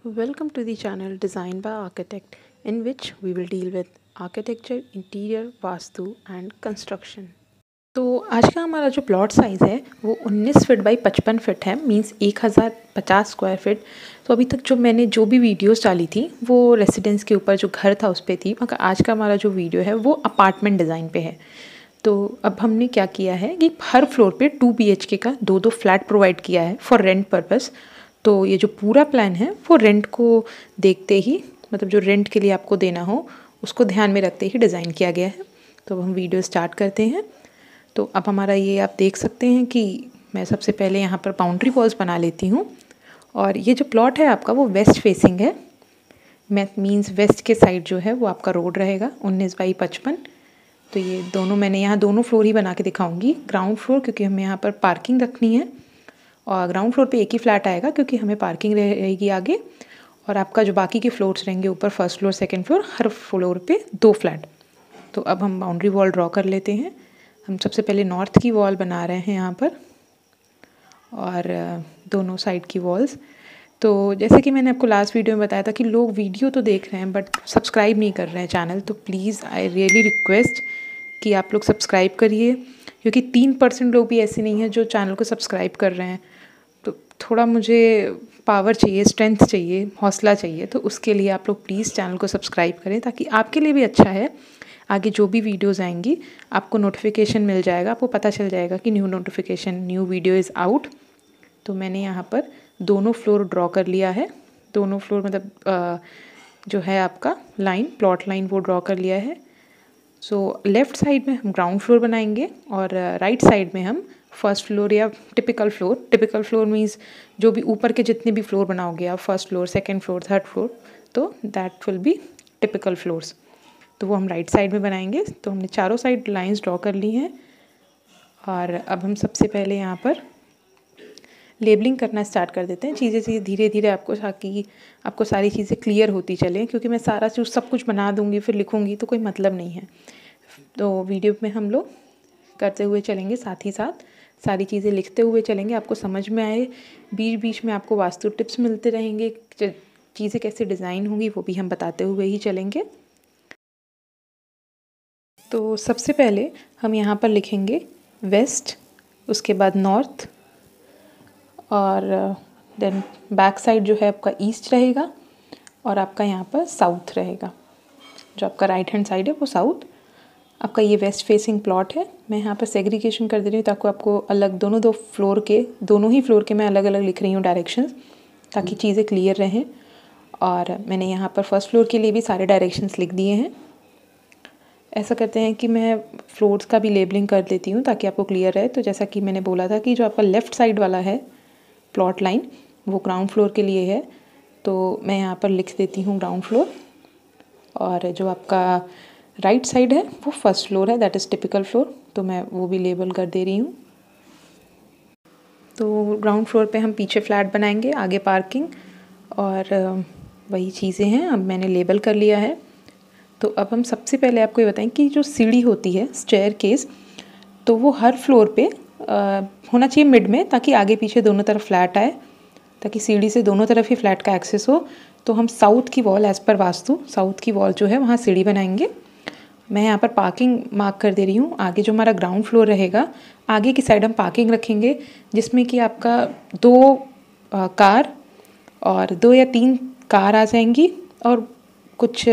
Welcome to the channel Design by Architect, in which we will deal with architecture, interior, vastu and construction. तो आज का हमारा जो plot size है वो 19 फीट बाई 55 फीट है, मींस 1050 स्क्वायर फीट। तो अभी तक मैंने जो भी वीडियोस डाली थी वो रेसिडेंस के ऊपर जो घर था उस पर थी, मगर आज का हमारा जो वीडियो है वो अपार्टमेंट डिज़ाइन पे है। तो अब हमने क्या किया है कि हर फ्लोर पे 2 BHK का दो फ्लैट प्रोवाइड किया है फॉर रेंट पर्पस। तो ये जो पूरा प्लान है वो रेंट को देखते ही, मतलब जो रेंट के लिए आपको देना हो उसको ध्यान में रखते ही डिज़ाइन किया गया है। तो अब हम वीडियो स्टार्ट करते हैं। तो अब हमारा ये आप देख सकते हैं कि मैं सबसे पहले यहाँ पर बाउंड्री वॉल्स बना लेती हूँ। और ये जो प्लॉट है आपका वो वेस्ट फेसिंग है, मीन्स वेस्ट के साइड जो है वो आपका रोड रहेगा 19 बाई 55। तो ये दोनों मैंने यहाँ दोनों फ्लोर ही बना के दिखाऊंगी। ग्राउंड फ्लोर क्योंकि हमें यहाँ पर पार्किंग रखनी है, और ग्राउंड फ्लोर पे एक ही फ्लैट आएगा क्योंकि हमें पार्किंग रहेगी आगे। और आपका जो बाकी के फ्लोर्स रहेंगे ऊपर, फर्स्ट फ्लोर सेकंड फ्लोर, हर फ्लोर पे 2 फ्लैट। तो अब हम बाउंड्री वॉल ड्रॉ कर लेते हैं। हम सबसे पहले नॉर्थ की वॉल बना रहे हैं यहाँ पर, और दोनों साइड की वॉल्स। तो जैसे कि मैंने आपको लास्ट वीडियो में बताया था कि लोग वीडियो तो देख रहे हैं बट सब्सक्राइब नहीं कर रहे हैं चैनल। तो प्लीज़ आई रियली रिक्वेस्ट कि आप लोग सब्सक्राइब करिए, क्योंकि 3% लोग भी ऐसे नहीं हैं जो चैनल को सब्सक्राइब कर रहे हैं। तो थोड़ा मुझे पावर चाहिए, स्ट्रेंथ चाहिए, हौसला चाहिए। तो उसके लिए आप लोग प्लीज़ चैनल को सब्सक्राइब करें, ताकि आपके लिए भी अच्छा है। आगे जो भी वीडियोज़ आएंगी आपको नोटिफिकेशन मिल जाएगा, आपको पता चल जाएगा कि new notification, new video is out. तो मैंने यहाँ पर दोनों फ्लोर ड्रॉ कर लिया है। दोनों फ्लोर मतलब जो है आपका लाइन, प्लॉट लाइन, वो ड्रॉ कर लिया है। सो लेफ़्ट साइड में हम ग्राउंड फ्लोर बनाएंगे और राइट साइड में हम फर्स्ट फ्लोर या typical floor. Typical floor means जो भी ऊपर के जितने भी फ्लोर बनाओगे आप, first floor, second floor, third floor, तो that will be typical floors. तो वो हम राइट साइड में बनाएंगे। तो हमने चारों साइड लाइंस ड्रॉ कर ली हैं। और अब हम सबसे पहले यहाँ पर लेबलिंग करना स्टार्ट कर देते हैं चीज़ें धीरे धीरे आपको, ताकि आपको सारी चीज़ें क्लियर होती चलें। क्योंकि मैं सारा चीज़ सब कुछ बना दूँगी फिर लिखूँगी तो कोई मतलब नहीं है। तो वीडियो में हम लोग करते हुए चलेंगे, साथ ही साथ सारी चीज़ें लिखते हुए चलेंगे, आपको समझ में आए। बीच बीच में आपको वास्तु टिप्स मिलते रहेंगे, चीज़ें कैसे डिज़ाइन होंगी वो भी हम बताते हुए ही चलेंगे। तो सबसे पहले हम यहाँ पर लिखेंगे वेस्ट, उसके बाद नॉर्थ, और देन बैक साइड जो है आपका ईस्ट रहेगा, और आपका यहाँ पर साउथ रहेगा। जो आपका राइट हैंड साइड है वो साउथ। आपका ये वेस्ट फेसिंग प्लॉट है। मैं यहाँ पर सेग्रीगेशन कर दे रही हूँ ताकि आपको अलग दोनों ही फ्लोर के मैं अलग अलग लिख रही हूँ डायरेक्शंस, ताकि चीज़ें क्लियर रहें। और मैंने यहाँ पर फर्स्ट फ्लोर के लिए भी सारे डायरेक्शंस लिख दिए हैं। ऐसा करते हैं कि मैं फ्लोर्स का भी लेबलिंग कर देती हूँ ताकि आपको क्लियर रहे। तो जैसा कि मैंने बोला था कि जो आपका लेफ़्ट साइड वाला है प्लॉट लाइन वो ग्राउंड फ्लोर के लिए है, तो मैं यहाँ पर लिख देती हूँ ग्राउंड फ्लोर। और जो आपका राइट साइड है वो फर्स्ट फ्लोर है, दैट इज़ टिपिकल फ्लोर, तो मैं वो भी लेबल कर दे रही हूँ। तो ग्राउंड फ्लोर पे हम पीछे फ्लैट बनाएंगे, आगे पार्किंग, और वही चीज़ें हैं। अब मैंने लेबल कर लिया है। तो अब हम सबसे पहले आपको ये बताएं कि जो सीढ़ी होती है, स्टेयरकेस, तो वो हर फ्लोर पे होना चाहिए मिड में, ताकि आगे पीछे दोनों तरफ फ्लैट आए, ताकि सीढ़ी से दोनों तरफ ही फ्लैट का एक्सेस हो। तो हम साउथ की wall, as per vastu south की वॉल जो है वहाँ सीढ़ी बनाएंगे। मैं यहाँ पर पार्किंग मार्क कर दे रही हूँ। आगे जो हमारा ग्राउंड फ्लोर रहेगा, आगे की साइड हम पार्किंग रखेंगे, जिसमें कि आपका 2 कार और 2 या 3 कार आ जाएंगी, और कुछ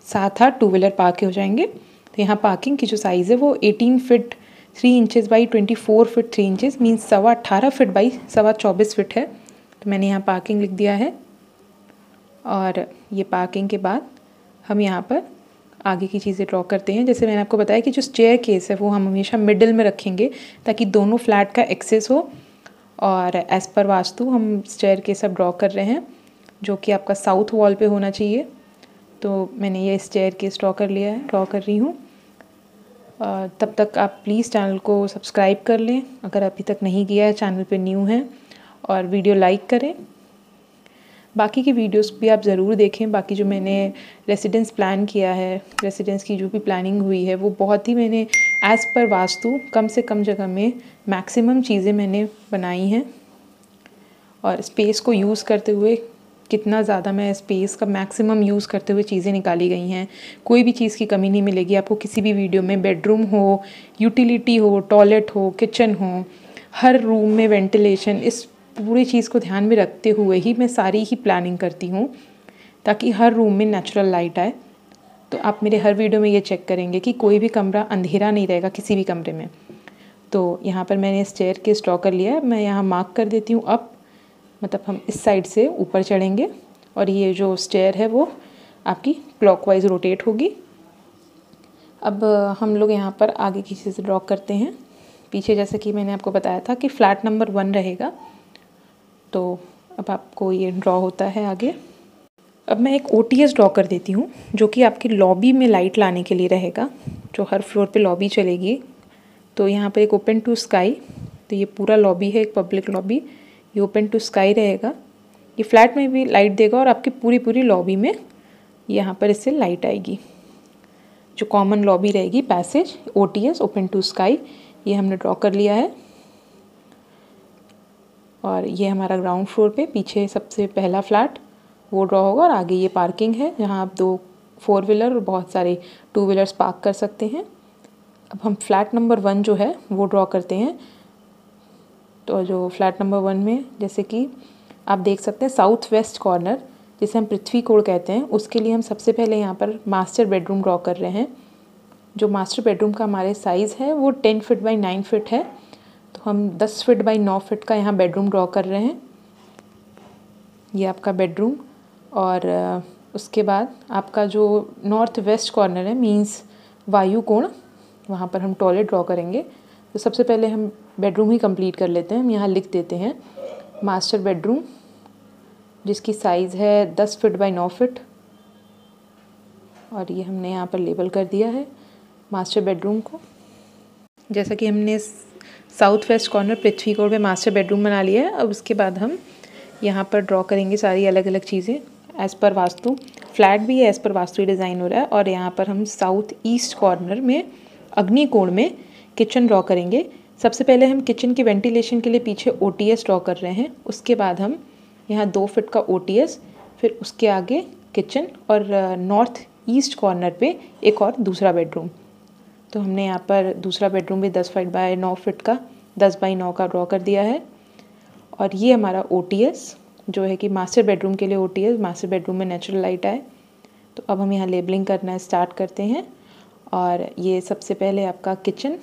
7-8 टू व्हीलर पार्क हो जाएंगे। तो यहाँ पार्किंग की जो साइज़ है वो 18 feet 3 inches by 24 feet 3 inches, means 18.25 feet by 24 feet है। तो मैंने यहाँ पार्किंग लिख दिया है। और ये पार्किंग के बाद हम यहाँ पर आगे की चीज़ें ड्रॉ करते हैं। जैसे मैंने आपको बताया कि जो स्टेयर केस है वो हम हमेशा मिडिल में रखेंगे, ताकि दोनों फ्लैट का एक्सेस हो। और एज़ पर वास्तु हम स्टेयर केस अब ड्रॉ कर रहे हैं, जो कि आपका साउथ वॉल पे होना चाहिए। तो मैंने ये स्टेयर केस ड्रॉ कर लिया है, ड्रॉ कर रही हूँ। तब तक आप प्लीज़ चैनल को सब्सक्राइब कर लें अगर अभी तक नहीं किया है, चैनल पे न्यू हैं, और वीडियो लाइक करें। बाकी की वीडियोस भी आप ज़रूर देखें। बाकी जो मैंने रेसिडेंस प्लान किया है, रेसिडेंस की जो भी प्लानिंग हुई है, वो बहुत ही मैंने एज़ पर वास्तु कम से कम जगह में मैक्सिमम चीज़ें मैंने बनाई हैं, और स्पेस को यूज़ करते हुए कितना ज़्यादा मैं स्पेस का मैक्सिमम यूज़ करते हुए चीज़ें निकाली गई हैं। कोई भी चीज़ की कमी नहीं मिलेगी आपको किसी भी वीडियो में। बेडरूम हो, यूटिलिटी हो, टॉयलेट हो, किचन हो, हर रूम में वेंटिलेशन, इस पूरी चीज़ को ध्यान में रखते हुए ही मैं सारी ही प्लानिंग करती हूँ ताकि हर रूम में नेचुरल लाइट आए। तो आप मेरे हर वीडियो में ये चेक करेंगे कि कोई भी कमरा अंधेरा नहीं रहेगा किसी भी कमरे में। तो यहाँ पर मैंने स्टेयर केस ड्रॉ कर लिया है। मैं यहाँ मार्क कर देती हूँ अप, मतलब हम इस साइड से ऊपर चढ़ेंगे और ये जो स्टेयर है वो आपकी क्लॉकवाइज रोटेट होगी। अब हम लोग यहाँ पर आगे की चीज़ ड्रॉ करते हैं। पीछे जैसे कि मैंने आपको बताया था कि फ्लैट नंबर 1 रहेगा, तो अब आपको ये ड्रॉ होता है आगे। अब मैं एक OTS ड्रॉ कर देती हूँ जो कि आपकी लॉबी में लाइट लाने के लिए रहेगा, जो हर फ्लोर पे लॉबी चलेगी। तो यहाँ पर एक ओपन टू स्काई, तो ये पूरा लॉबी है, एक पब्लिक लॉबी, ये ओपन टू स्काई रहेगा। ये फ्लैट में भी लाइट देगा और आपकी पूरी लॉबी में यहाँ पर इससे लाइट आएगी। जो कॉमन लॉबी रहेगी, passage, OTS open to sky, ये हमने ड्रॉ कर लिया है। और ये हमारा ग्राउंड फ्लोर पे पीछे सबसे पहला फ्लैट वो ड्रॉ होगा और आगे ये पार्किंग है जहाँ आप 2 4 व्हीलर और बहुत सारे 2 व्हीलर्स पार्क कर सकते हैं। अब हम फ्लैट नंबर 1 जो है वो ड्रॉ करते हैं। तो जो फ्लैट नंबर 1 में जैसे कि आप देख सकते हैं साउथ वेस्ट कॉर्नर, जिसे हम पृथ्वी कोण कहते हैं, उसके लिए हम सबसे पहले यहाँ पर मास्टर बेडरूम ड्रॉ कर रहे हैं। जो मास्टर बेडरूम का हमारे साइज़ है वो 10 फीट बाई 9 फीट है, तो हम 10 फीट बाई 9 फीट का यहाँ बेडरूम ड्रॉ कर रहे हैं। ये आपका बेडरूम, और उसके बाद आपका जो नॉर्थ वेस्ट कॉर्नर है, मीन्स वायु कोण, वहाँ पर हम टॉयलेट ड्रॉ करेंगे। तो सबसे पहले हम बेडरूम ही कंप्लीट कर लेते हैं। हम यहाँ लिख देते हैं मास्टर बेडरूम, जिसकी साइज़ है 10 फीट बाई 9 फीट, और ये हमने यहाँ पर लेबल कर दिया है मास्टर बेडरूम को। जैसा कि हमने साउथ वेस्ट कॉर्नर पृथ्वी कोण पे मास्टर बेडरूम बना लिया है। अब उसके बाद हम यहाँ पर ड्रॉ करेंगे सारी अलग अलग चीज़ें एज़ पर वास्तु। फ्लैट भी एज़ पर वास्तु ही डिज़ाइन हो रहा है। और यहाँ पर हम साउथ ईस्ट कॉर्नर में अग्नि कोण में किचन ड्रॉ करेंगे। सबसे पहले हम किचन की वेंटिलेशन के लिए पीछे OTS ड्रॉ कर रहे हैं। उसके बाद हम यहाँ 2 फीट का OTS, फिर उसके आगे किचन, और नॉर्थ ईस्ट कॉर्नर पे एक और दूसरा बेडरूम। तो हमने यहाँ पर दूसरा बेडरूम भी 10 फीट बाय 9 फीट का 10 बाई 9 का ड्रॉ कर दिया है। और ये हमारा OTS जो है कि मास्टर बेडरूम के लिए OTS, मास्टर बेडरूम में नेचुरल लाइट आए। तो अब हम यहाँ लेबलिंग करना स्टार्ट करते हैं। और ये सबसे पहले आपका किचन,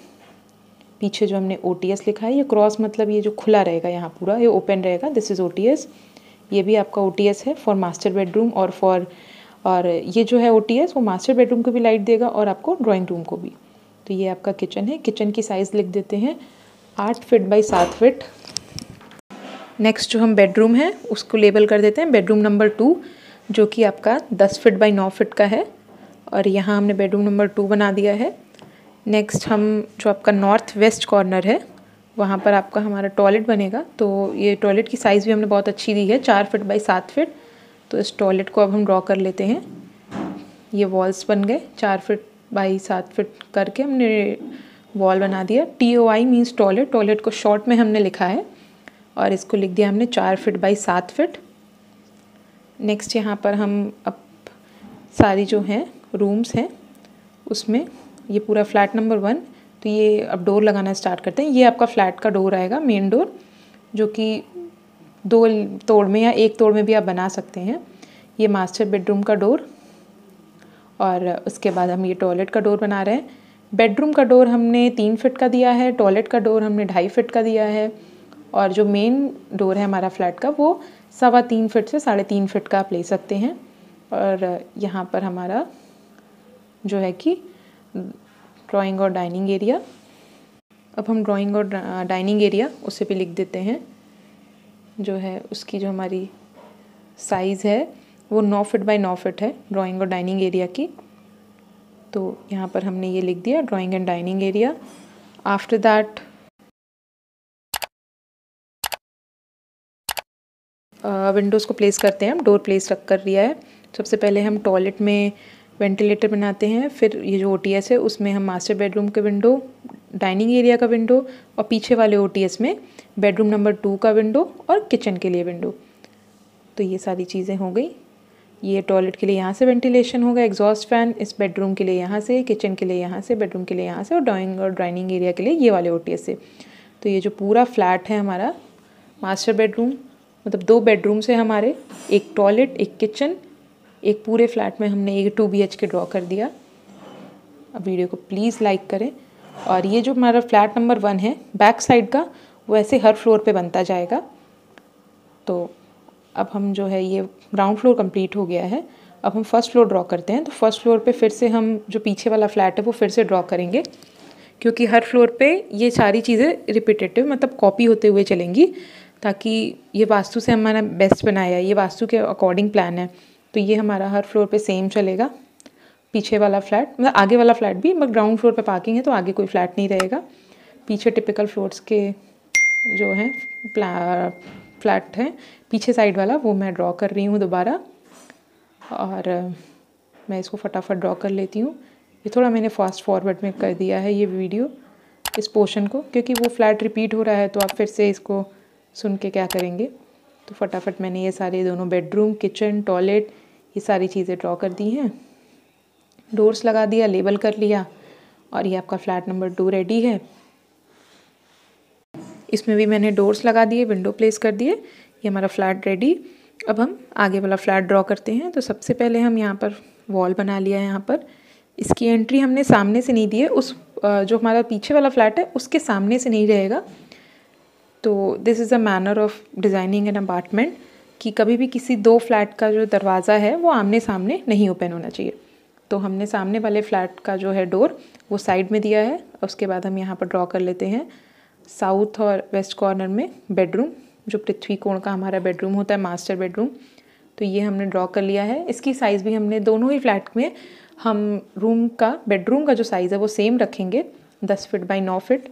पीछे जो हमने OTS लिखा है, ये क्रॉस मतलब ये जो खुला रहेगा यहाँ पूरा, ये ओपन रहेगा, दिस इज़ OTS। ये भी आपका OTS है फॉर मास्टर बेडरूम और ये जो है OTS वो मास्टर बेडरूम को भी लाइट देगा और आपको ड्राइंग रूम को भी। तो ये आपका किचन है। किचन की साइज़ लिख देते हैं 8 फीट बाई 7 फीट। नेक्स्ट जो हम बेडरूम है उसको लेबल कर देते हैं बेडरूम नंबर 2, जो कि आपका 10 फीट बाई 9 फीट का है, और यहाँ हमने बेडरूम नंबर 2 बना दिया है। नेक्स्ट हम जो आपका नॉर्थ वेस्ट कॉर्नर है वहाँ पर आपका हमारा टॉयलेट बनेगा। तो ये टॉयलेट की साइज़ भी हमने बहुत अच्छी दी है, 4 फीट बाई 7 फीट। तो इस टॉयलेट को अब हम ड्रॉ कर लेते हैं। ये वॉल्स बन गए, 4 फीट बाई 7 फीट करके हमने वॉल बना दिया। TOI मीन्स टॉयलेट, टॉयलेट को शॉर्ट में हमने लिखा है और इसको लिख दिया हमने 4 फीट बाई 7 फीट। नेक्स्ट यहाँ पर हम अब सारी जो हैं रूम्स हैं उसमें ये पूरा फ्लैट नंबर 1, तो ये अब डोर लगाना स्टार्ट करते हैं। ये आपका फ्लैट का डोर आएगा, मेन डोर, जो कि 2 तोड़ में या 1 तोड़ में भी आप बना सकते हैं। ये मास्टर बेडरूम का डोर, और उसके बाद हम ये टॉयलेट का डोर बना रहे हैं। बेडरूम का डोर हमने 3 फीट का दिया है, टॉयलेट का डोर हमने 2.5 फीट का दिया है, और जो मेन डोर है हमारा फ्लैट का वो 3.25 फीट से 3.5 फीट का आप ले सकते हैं। और यहाँ पर हमारा जो है कि ड्राइंग और डाइनिंग एरिया, अब हम ड्राइंग और डाइनिंग एरिया उसे भी लिख देते हैं। जो है उसकी जो हमारी साइज़ है वो 9 फीट बाई 9 फीट है ड्राइंग और डाइनिंग एरिया की। तो यहाँ पर हमने ये लिख दिया drawing and dining area. After that Windows को प्लेस करते हैं। हम डोर प्लेस रख कर लिया है। सबसे पहले हम टॉयलेट में वेंटिलेटर बनाते हैं, फिर ये जो OTS है उसमें हम मास्टर बेडरूम के विंडो, डाइनिंग एरिया का विंडो, और पीछे वाले OTS में बेडरूम नंबर 2 का विंडो और किचन के लिए विंडो। तो ये सारी चीज़ें हो गई। ये टॉयलेट के लिए यहाँ से वेंटिलेशन होगा, एग्जॉस्ट फैन इस बेडरूम के लिए यहाँ से, किचन के लिए यहाँ से, बेडरूम के लिए यहाँ से, और डाइनिंग एरिया के लिए ये वाले ओटीएस से। तो ये जो पूरा फ्लैट है हमारा मास्टर बेडरूम, मतलब 2 बेडरूम से हमारे, एक टॉयलेट, एक किचन, एक पूरे फ्लैट में हमने एक 2 BHK ड्रॉ कर दिया। अब वीडियो को प्लीज़ लाइक करें। और ये जो हमारा फ्लैट नंबर 1 है बैक साइड का, वो ऐसे हर फ्लोर पे बनता जाएगा। तो अब हम जो है ये ग्राउंड फ्लोर कंप्लीट हो गया है। अब हम फर्स्ट फ्लोर ड्रॉ करते हैं। तो फर्स्ट फ्लोर पे फिर से हम जो पीछे वाला फ्लैट है वो फिर से ड्रॉ करेंगे, क्योंकि हर फ्लोर पे ये सारी चीज़ें रिपीटेटिव मतलब कॉपी होते हुए चलेंगी, ताकि ये वास्तु से हमारा बेस्ट बनाया है, ये वास्तु के अकॉर्डिंग प्लान है। तो ये हमारा हर फ्लोर पे सेम चलेगा। पीछे वाला फ्लैट मतलब आगे वाला फ्लैट भी, मगर ग्राउंड फ्लोर पे पार्किंग है तो आगे कोई फ्लैट नहीं रहेगा। पीछे टिपिकल फ्लोर्स के जो हैं फ्लैट हैं, पीछे साइड वाला वो मैं ड्रॉ कर रही हूँ दोबारा। और मैं इसको फटाफट ड्रॉ कर लेती हूँ। ये थोड़ा मैंने फास्ट फॉरवर्ड में कर दिया है ये वीडियो, इस पोर्शन को, क्योंकि वो फ्लैट रिपीट हो रहा है तो आप फिर से इसको सुन के क्या करेंगे। तो फटाफट मैंने ये सारे दोनों बेडरूम, किचन, टॉयलेट, ये सारी चीज़ें ड्रॉ कर दी हैं। डोर्स लगा दिया, लेबल कर लिया, और ये आपका फ्लैट नंबर 2 रेडी है। इसमें भी मैंने डोर्स लगा दिए, विंडो प्लेस कर दिए। ये हमारा फ्लैट रेडी। अब हम आगे वाला फ्लैट ड्रॉ करते हैं। तो सबसे पहले हम यहाँ पर वॉल बना लिया है। यहाँ पर इसकी एंट्री हमने सामने से नहीं दी है, उस जो हमारा पीछे वाला फ्लैट है उसके सामने से नहीं रहेगा। तो this is a manner of designing an apartment, कि कभी भी किसी 2 फ्लैट का जो दरवाज़ा है वो आमने सामने नहीं ओपन होना चाहिए। तो हमने सामने वाले फ्लैट का जो है डोर वो साइड में दिया है। उसके बाद हम यहाँ पर ड्रॉ कर लेते हैं साउथ और वेस्ट कॉर्नर में बेडरूम, जो पृथ्वी कोण का हमारा बेडरूम होता है, मास्टर बेडरूम। तो ये हमने ड्रॉ कर लिया है। इसकी साइज़ भी हमने दोनों ही फ्लैट में हम बेडरूम का जो साइज़ है वो सेम रखेंगे, 10 फीट बाई 9 फीट।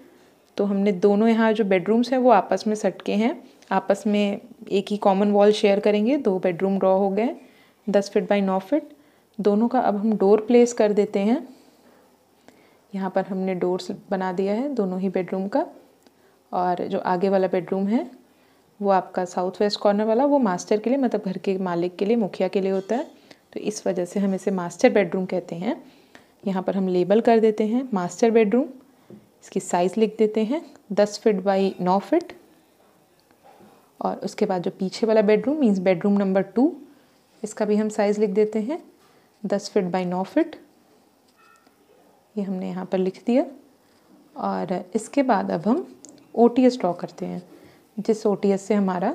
तो हमने दोनों यहाँ जो बेडरूम्स हैं वो आपस में सटके हैं, आपस में एक ही कॉमन वॉल शेयर करेंगे। 2 बेडरूम ड्रॉ हो गए 10 फीट बाई 9 फीट दोनों का। अब हम डोर प्लेस कर देते हैं। यहाँ पर हमने डोर्स बना दिया है दोनों ही बेडरूम का। और जो आगे वाला बेडरूम है वो आपका साउथ वेस्ट कॉर्नर वाला, वो मास्टर के लिए मतलब घर के मालिक के लिए, मुखिया के लिए होता है। तो इस वजह से हम इसे मास्टर बेडरूम कहते हैं। यहाँ पर हम लेबल कर देते हैं मास्टर बेडरूम। इसकी साइज़ लिख देते हैं 10 फीट बाई 9 फीट। और उसके बाद जो पीछे वाला बेडरूम मीन्स बेडरूम नंबर 2, इसका भी हम साइज़ लिख देते हैं 10 फीट बाई 9 फीट। ये हमने यहाँ पर लिख दिया। और इसके बाद अब हम ओटीएस ड्रॉ करते हैं, जिस ओटीएस से हमारा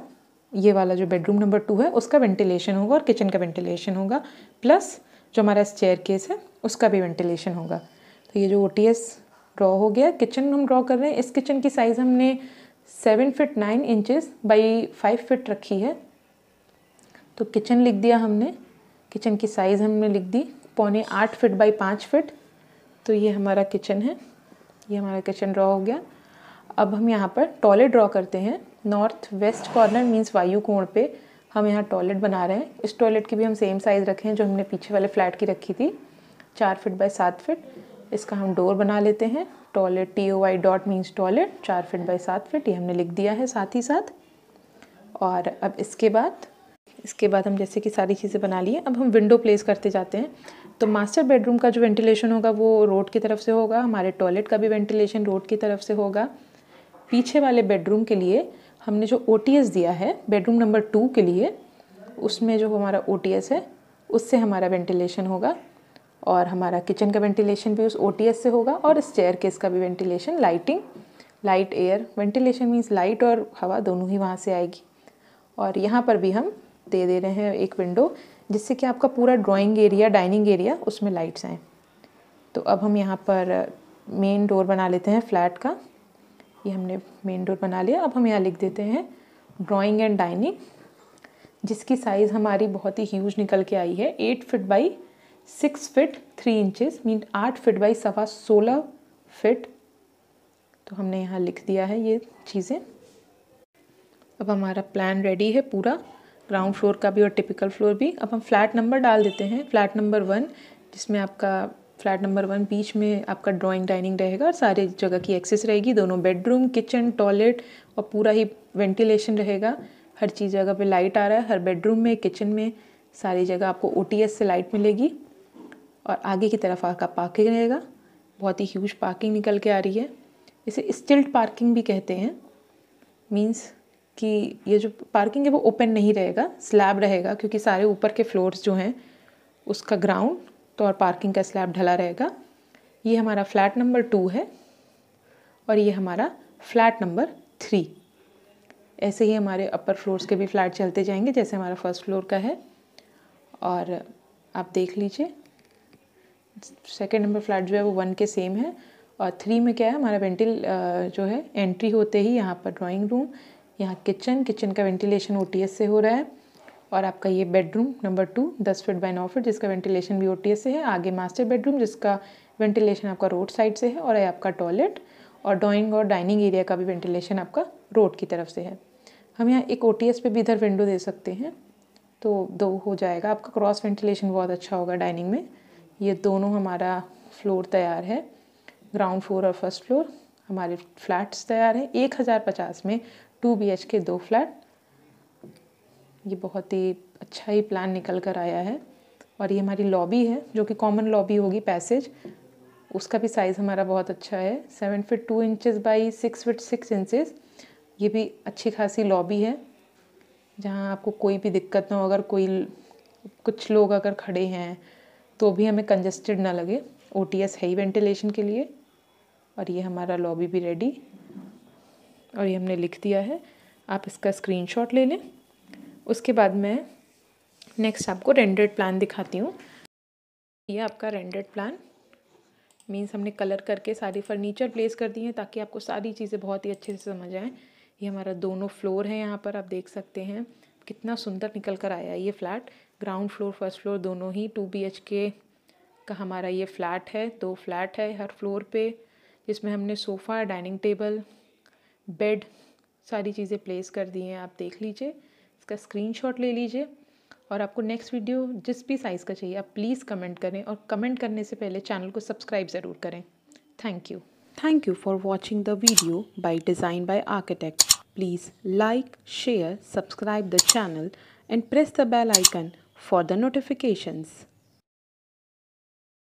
ये वाला जो बेडरूम नंबर 2 है उसका वेंटिलेशन होगा और किचन का वेंटिलेशन होगा, प्लस जो हमारा स्टेयरकेस है उसका भी वेंटिलेशन होगा। तो ये जो ओटीएस ड्रॉ हो गया। किचन हम ड्रॉ कर रहे हैं। इस किचन की साइज़ हमने 7 फीट 9 इंचेस बाई 5 फीट रखी है। तो किचन लिख दिया हमने, किचन की साइज़ हमने लिख दी 7.25 फीट बाई 5 फीट। तो ये हमारा किचन है, ये हमारा किचन ड्रॉ हो गया। अब हम यहाँ पर टॉयलेट ड्रॉ करते हैं। नॉर्थ वेस्ट कॉर्नर मीन्स वायु कोण पे हम यहाँ टॉयलेट बना रहे हैं। इस टॉयलेट की भी हम सेम साइज़ रखे हैं जो हमने पीछे वाले फ्लैट की रखी थी, 4 फीट बाई 7 फीट। इसका हम डोर बना लेते हैं। Toilet TOY dot means toilet, 4 feet by 7 feet, ये हमने लिख दिया है साथ ही साथ। और अब इसके बाद हम जैसे कि सारी चीज़ें बना लिए, अब हम विंडो प्लेस करते जाते हैं। तो मास्टर बेडरूम का जो वेंटिलेशन होगा वो रोड की तरफ से होगा। हमारे टॉयलेट का भी वेंटिलेशन रोड की तरफ से होगा। पीछे वाले बेडरूम के लिए हमने जो ओटीएस दिया है बेडरूम नंबर 2 के लिए, उसमें जो हमारा ओटीएस है उससे हमारा वेंटिलेशन होगा। और हमारा किचन का वेंटिलेशन भी उस ओटीएस से होगा। और स्टेयरकेस का भी ventilation, light air ventilation means light और हवा दोनों ही वहाँ से आएगी। और यहाँ पर भी हम दे रहे हैं एक विंडो, जिससे कि आपका पूरा ड्राइंग एरिया, डाइनिंग एरिया, उसमें लाइट्स आएँ। तो अब हम यहाँ पर मेन डोर बना लेते हैं फ्लैट का। ये हमने मेन डोर बना लिया। अब हम यहाँ लिख देते हैं ड्राइंग एंड डाइनिंग, जिसकी साइज़ हमारी बहुत ही ह्यूज निकल के आई है, 8 feet by 6 feet 3 inches mean 8 feet by 16.25 feet. तो हमने यहाँ लिख दिया है ये चीज़ें। अब हमारा प्लान रेडी है पूरा, ग्राउंड फ्लोर का भी और टिपिकल फ्लोर भी। अब हम फ्लैट नंबर डाल देते हैं, फ्लैट नंबर 1, जिसमें आपका फ्लैट नंबर 1 बीच में आपका ड्राइंग डाइनिंग रहेगा और सारी जगह की एक्सेस रहेगी, दोनों बेडरूम, किचन, टॉयलेट और पूरा ही वेंटिलेशन रहेगा। हर चीज़ जगह पे लाइट आ रहा है, हर बेडरूम में, किचन में, सारी जगह आपको OTS से लाइट मिलेगी। और आगे की तरफ आपका पार्किंग रहेगा, बहुत ही ह्यूज पार्किंग निकल के आ रही है। इसे स्टिल्ट पार्किंग भी कहते हैं, मीन्स कि ये जो पार्किंग है वो ओपन नहीं रहेगा, स्लैब रहेगा, क्योंकि सारे ऊपर के फ्लोर्स जो हैं उसका ग्राउंड तो और पार्किंग का स्लैब ढला रहेगा। ये हमारा फ्लैट नंबर 2 है और ये हमारा फ्लैट नंबर 3। ऐसे ही हमारे अपर फ्लोर्स के भी फ्लैट चलते जाएंगे, जैसे हमारा फर्स्ट फ्लोर का है। और आप देख लीजिए, सेकेंड नंबर फ्लैट जो है वो 1 के सेम है। और 3 में क्या है, हमारा जो है एंट्री होते ही यहाँ पर ड्राइंग रूम, यहाँ किचन का वेंटिलेशन OTS से हो रहा है। और आपका ये bedroom number 2 10 feet by 9 feet, जिसका वेंटिलेशन भी OTS से है। आगे मास्टर बेडरूम, जिसका वेंटिलेशन आपका रोड साइड से है। और ये आपका टॉयलेट और ड्राइंग और डाइनिंग एरिया का भी वेंटिलेशन आपका रोड की तरफ से है। हम यहाँ एक OTS पे भी इधर विंडो दे सकते हैं, तो 2 हो जाएगा। आपका क्रॉस वेंटिलेशन बहुत अच्छा होगा डाइनिंग में। ये दोनों हमारा फ्लोर तैयार है, ग्राउंड फ्लोर और फर्स्ट फ्लोर हमारे फ्लैट्स तैयार हैं। 1050 में 2 BHK 2 फ्लैट। ये बहुत ही अच्छा ही प्लान निकल कर आया है। और ये हमारी लॉबी है, जो कि कॉमन लॉबी होगी, पैसेज, उसका भी साइज़ हमारा बहुत अच्छा है, 7 feet 2 inches by 6 feet 6 inches. ये भी अच्छी खासी लॉबी है, जहाँ आपको कोई भी दिक्कत ना हो। अगर कुछ लोग अगर खड़े हैं तो भी हमें कंजस्टेड ना लगे, OTS है ही वेंटिलेशन के लिए। और ये हमारा लॉबी भी रेडी, और ये हमने लिख दिया है, आप इसका स्क्रीनशॉट ले लें। उसके बाद मैं नेक्स्ट आपको रेंडर्ड प्लान दिखाती हूँ। ये आपका रेंडर्ड प्लान मीन्स हमने कलर करके सारी फर्नीचर प्लेस कर दी हैं, ताकि आपको सारी चीज़ें बहुत ही अच्छे से समझ आएँ। ये हमारा दोनों फ्लोर है, यहाँ पर आप देख सकते हैं कितना सुंदर निकल कर आया है ये flat. Ground floor first floor दोनों ही 2 BHK का हमारा ये फ्लैट है। 2 फ्लैट है हर फ्लोर पे, जिसमें हमने सोफ़ा, डाइनिंग टेबल, बेड, सारी चीज़ें प्लेस कर दी हैं। आप देख लीजिए, इसका स्क्रीनशॉट ले लीजिए। और आपको नेक्स्ट वीडियो जिस भी साइज़ का चाहिए आप प्लीज़ कमेंट करें, और कमेंट करने से पहले चैनल को सब्सक्राइब ज़रूर करें। Thank you. Thank you for watching the video by Design by Architect. Please like, share, subscribe the channel and press the bell icon for the notifications.